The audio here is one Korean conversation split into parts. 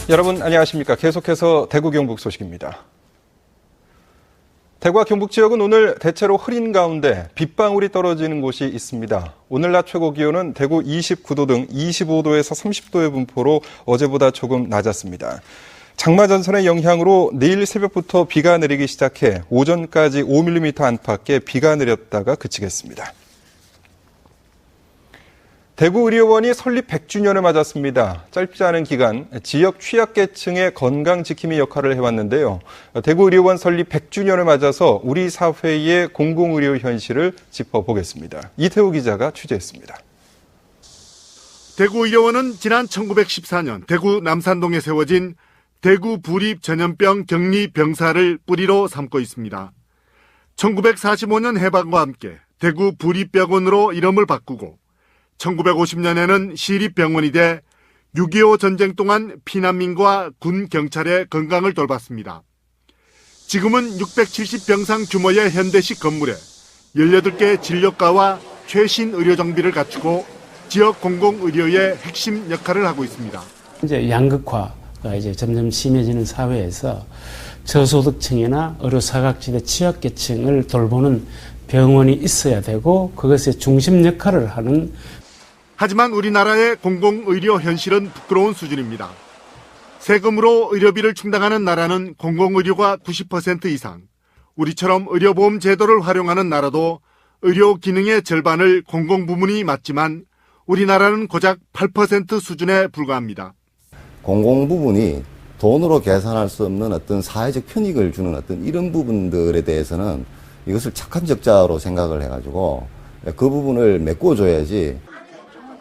여러분 안녕하십니까. 계속해서 대구 경북 소식입니다. 대구와 경북 지역은 오늘 대체로 흐린 가운데 빗방울이 떨어지는 곳이 있습니다. 오늘 낮 최고 기온은 대구 29도 등 25도에서 30도의 분포로 어제보다 조금 낮았습니다. 장마 전선의 영향으로 내일 새벽부터 비가 내리기 시작해 오전까지 5mm 안팎의 비가 내렸다가 그치겠습니다. 대구의료원이 설립 100주년을 맞았습니다. 짧지 않은 기간 지역 취약계층의 건강 지킴이 역할을 해왔는데요. 대구의료원 설립 100주년을 맞아서 우리 사회의 공공의료 현실을 짚어보겠습니다. 이태우 기자가 취재했습니다. 대구의료원은 지난 1914년 대구 남산동에 세워진 대구 부립 전염병 격리 병사를 뿌리로 삼고 있습니다. 1945년 해방과 함께 대구 부립병원으로 이름을 바꾸고 1950년에는 시립병원이 돼 6.25 전쟁 동안 피난민과 군 경찰의 건강을 돌봤습니다. 지금은 670병상 규모의 현대식 건물에 18개 진료과와 최신 의료 장비를 갖추고 지역 공공의료의 핵심 역할을 하고 있습니다. 이제 양극화가 점점 심해지는 사회에서 저소득층이나 어려 사각지대 취약계층을 돌보는 병원이 있어야 되고 그것의 중심 역할을 하는. 하지만 우리나라의 공공의료 현실은 부끄러운 수준입니다. 세금으로 의료비를 충당하는 나라는 공공의료가 90% 이상, 우리처럼 의료보험 제도를 활용하는 나라도 의료 기능의 절반을 공공부문이 맡지만 우리나라는 고작 8% 수준에 불과합니다. 공공부문이 돈으로 계산할 수 없는 어떤 사회적 편익을 주는 어떤 이런 부분들에 대해서는 이것을 착한 적자로 생각을 해가지고 그 부분을 메꿔줘야지.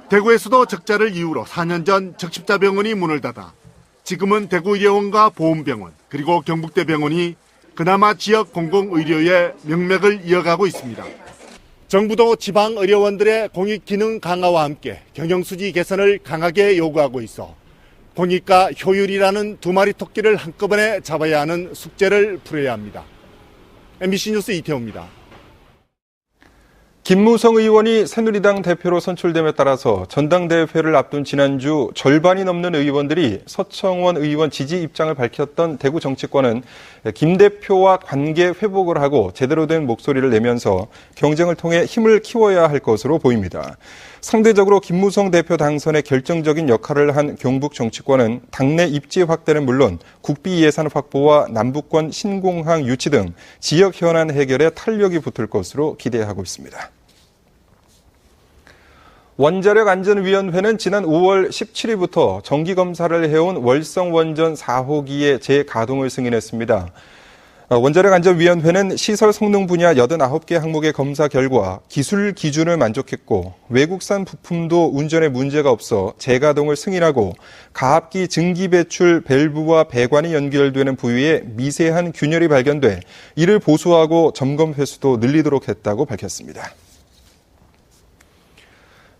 대구에서도 적자를 이유로 4년 전 적십자병원이 문을 닫아 지금은 대구의료원과 보훈병원 그리고 경북대병원이 그나마 지역 공공의료의 명맥을 이어가고 있습니다. 정부도 지방의료원들의 공익기능 강화와 함께 경영수지 개선을 강하게 요구하고 있어 공익과 효율이라는 두 마리 토끼를 한꺼번에 잡아야 하는 숙제를 풀어야 합니다. MBC 뉴스 이태호입니다. 김무성 의원이 새누리당 대표로 선출됨에 따라서 전당대회를 앞둔 지난주 절반이 넘는 의원들이 서청원 의원 지지 입장을 밝혔던 대구 정치권은 김 대표와 관계 회복을 하고 제대로 된 목소리를 내면서 경쟁을 통해 힘을 키워야 할 것으로 보입니다. 상대적으로 김무성 대표 당선에 결정적인 역할을 한 경북 정치권은 당내 입지 확대는 물론 국비 예산 확보와 남북권 신공항 유치 등 지역 현안 해결에 탄력이 붙을 것으로 기대하고 있습니다. 원자력안전위원회는 지난 5월 17일부터 정기검사를 해온 월성원전 4호기의 재가동을 승인했습니다. 원자력안전위원회는 시설 성능 분야 89개 항목의 검사 결과 기술 기준을 만족했고 외국산 부품도 운전에 문제가 없어 재가동을 승인하고 가압기 증기 배출 밸브와 배관이 연결되는 부위에 미세한 균열이 발견돼 이를 보수하고 점검 횟수도 늘리도록 했다고 밝혔습니다.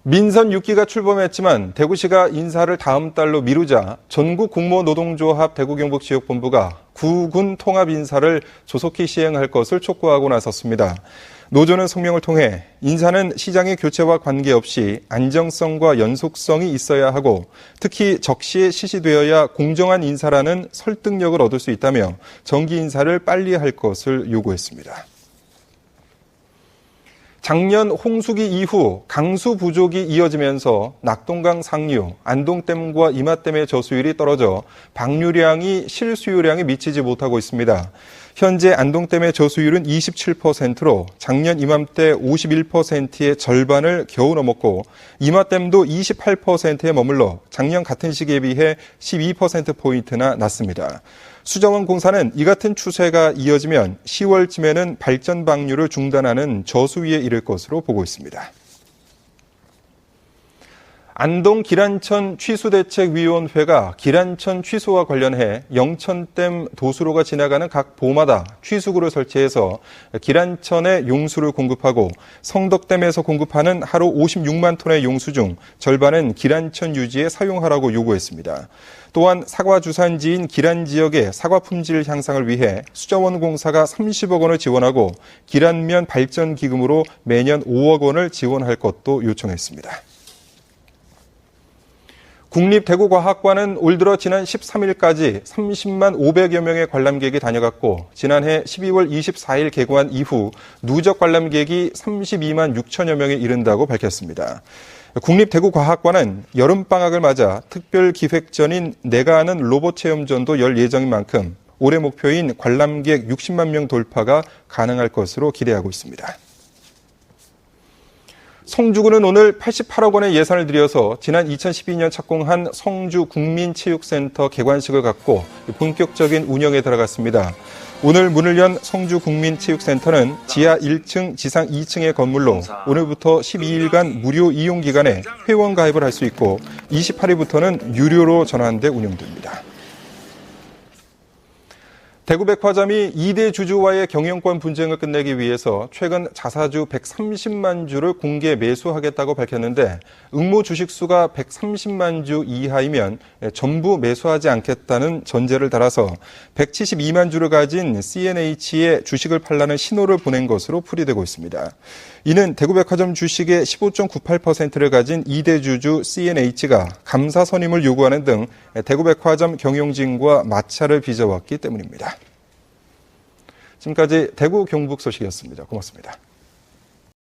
민선 6기가 출범했지만 대구시가 인사를 다음 달로 미루자 전국 공무노동조합 대구경북지역본부가 구군 통합 인사를 조속히 시행할 것을 촉구하고 나섰습니다. 노조는 성명을 통해 인사는 시장의 교체와 관계없이 안정성과 연속성이 있어야 하고 특히 적시에 실시되어야 공정한 인사라는 설득력을 얻을 수 있다며 정기 인사를 빨리 할 것을 요구했습니다. 작년 홍수기 이후 강수 부족이 이어지면서 낙동강 상류, 안동댐과 이마댐의 저수율이 떨어져 방류량이 실수요량에 미치지 못하고 있습니다. 현재 안동댐의 저수율은 27%로 작년 이맘때 51%의 절반을 겨우 넘었고 이마댐도 28%에 머물러 작년 같은 시기에 비해 12%포인트나 낮습니다. 수자원 공사는 이 같은 추세가 이어지면 10월쯤에는 발전 방류를 중단하는 저수위에 이를 것으로 보고 있습니다. 안동 기란천 취수대책위원회가 기란천 취수와 관련해 영천댐 도수로가 지나가는 각 보마다 취수구를 설치해서 기란천에 용수를 공급하고 성덕댐에서 공급하는 하루 56만 톤의 용수 중 절반은 기란천 유지에 사용하라고 요구했습니다. 또한 사과 주산지인 기란 지역의 사과 품질 향상을 위해 수자원 공사가 30억 원을 지원하고 기란면 발전 기금으로 매년 5억 원을 지원할 것도 요청했습니다. 국립대구과학관은 올 들어 지난 13일까지 30만 500여 명의 관람객이 다녀갔고 지난해 12월 24일 개관 이후 누적 관람객이 32만 6천여 명에 이른다고 밝혔습니다. 국립대구과학관은 여름방학을 맞아 특별 기획전인 내가 아는 로봇 체험전도 열 예정인 만큼 올해 목표인 관람객 60만 명 돌파가 가능할 것으로 기대하고 있습니다. 성주구는 오늘 88억 원의 예산을 들여서 지난 2012년 착공한 성주 국민체육센터 개관식을 갖고 본격적인 운영에 들어갔습니다. 오늘 문을 연 성주 국민체육센터는 지하 1층, 지상 2층의 건물로 오늘부터 12일간 무료 이용 기간에 회원 가입을 할 수 있고 28일부터는 유료로 전환돼 운영됩니다. 대구백화점이 2대 주주와의 경영권 분쟁을 끝내기 위해서 최근 자사주 130만 주를 공개 매수하겠다고 밝혔는데 응모 주식수가 130만 주 이하이면 전부 매수하지 않겠다는 전제를 달아서 172만 주를 가진 CNH에 주식을 팔라는 신호를 보낸 것으로 풀이되고 있습니다. 이는 대구백화점 주식의 15.98%를 가진 2대 주주 CNH가 감사 선임을 요구하는 등 대구백화점 경영진과 마찰을 빚어왔기 때문입니다. 지금까지 대구 경북 소식이었습니다. 고맙습니다.